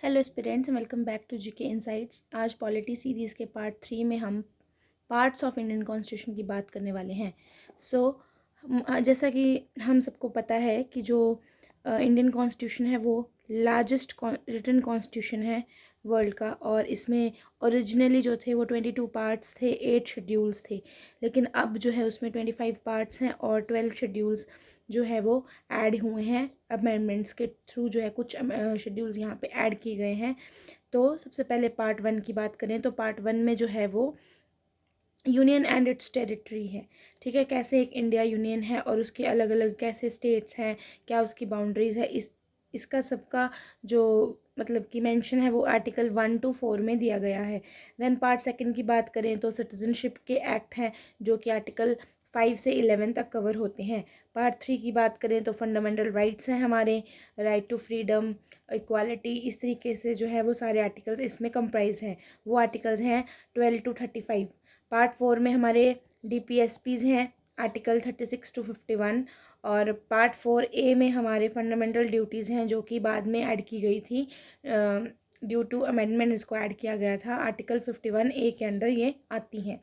Hello students, welcome back to GK insights. आज polity series के part 3 में हम पार्ट्स ऑफ इंडियन कॉन्स्टिट्यूशन की बात करने वाले हैं। जैसा कि हम सबको पता है कि जो इंडियन कॉन्स्टिट्यूशन है वो लार्जेस्ट रिटन कॉन्स्टिट्यूशन है वर्ल्ड का, और इसमें ओरिजिनली जो थे वो 22 पार्ट्स थे, 8 शेड्यूल्स थे। लेकिन अब जो है उसमें 25 पार्ट्स हैं और 12 शेड्यूल्स जो है वो ऐड हुए हैं अमेंडमेंट्स के थ्रू। जो है कुछ शेड्यूल्स यहाँ पे ऐड किए गए हैं। तो सबसे पहले पार्ट 1 की बात करें तो पार्ट 1 में जो है वो यूनियन एंड इट्स टेरिटरी है। ठीक है, कैसे एक इंडिया यूनियन है और उसके अलग अलग कैसे स्टेट्स हैं, क्या उसकी बाउंड्रीज है, इसका सबका जो मतलब कि मेंशन है वो आर्टिकल 1 to 4 में दिया गया है। देन पार्ट 2 की बात करें तो सिटीजनशिप के एक्ट हैं जो कि आर्टिकल 5 से 11 तक कवर होते हैं। पार्ट 3 की बात करें तो फंडामेंटल राइट्स हैं हमारे, राइट टू फ्रीडम, इक्वालिटी, इस तरीके से जो है वो सारे आर्टिकल्स इसमें कंप्राइज हैं। वो आर्टिकल्स हैं 12 to 35। पार्ट 4 में हमारे DPSPs हैं, आर्टिकल 36 to 51। और पार्ट 4A में हमारे फंडामेंटल ड्यूटीज़ हैं जो कि बाद में ऐड की गई थी, ड्यू टू अमेंडमेंट इसको ऐड किया गया था। आर्टिकल 51A के अंडर ये आती हैं।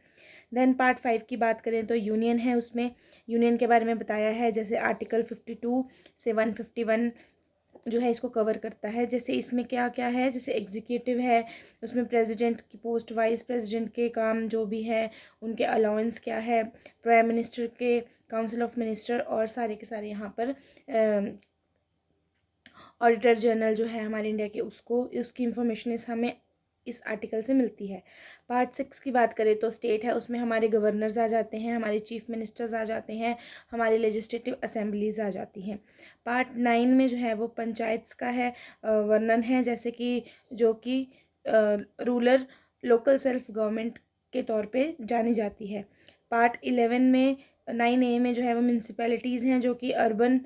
देन पार्ट 5 की बात करें तो यूनियन है, उसमें यूनियन के बारे में बताया है, जैसे आर्टिकल 52 से 151 जो है इसको कवर करता है। जैसे इसमें क्या क्या है, जैसे एग्जीक्यूटिव है, उसमें प्रेसिडेंट की पोस्ट, वाइस प्रेसिडेंट के काम जो भी है, उनके अलाउंस क्या है, प्राइम मिनिस्टर के काउंसिल ऑफ मिनिस्टर, और सारे के सारे यहाँ पर ऑडिटर जनरल जो है हमारे इंडिया के, उसको उसकी इंफॉर्मेशन हमें इस आर्टिकल से मिलती है। पार्ट 6 की बात करें तो स्टेट है, उसमें हमारे गवर्नर्स आ जाते हैं, हमारे चीफ मिनिस्टर्स आ जाते हैं, हमारी लेजिस्लेटिव असेंबलीज आ जाती हैं। पार्ट 9 में जो है वो पंचायत्स का है वर्णन है, जैसे कि जो कि रूरल लोकल सेल्फ गवर्नमेंट के तौर पे जानी जाती है। पार्ट 11 में 9A में जो है वो म्यूनसिपैलिटीज़ हैं जो कि अर्बन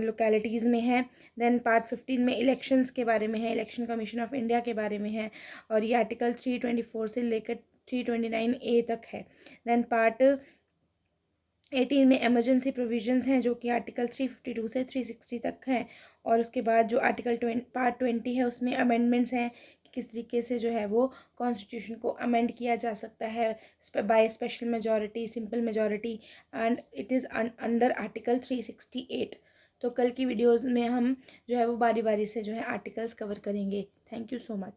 लोकेलिटीज़ में है। देन पार्ट 15 में इलेक्शंस के बारे में है, इलेक्शन कमीशन ऑफ इंडिया के बारे में है, और ये आर्टिकल 324 से लेकर 329A तक है। देन पार्ट 18 में एमरजेंसी प्रोविजंस हैं जो कि आर्टिकल 352 से 360 तक हैं। और उसके बाद जो पार्ट 20 है उसमें अमेंडमेंट्स हैं कि किस तरीके से जो है वो कॉन्स्टिट्यूशन को अमेंड किया जा सकता है by special majority, simple majority, and it is under article 368। तो कल की वीडियोज़ में हम जो है वो बारी बारी से जो है आर्टिकल्स कवर करेंगे। Thank you so much.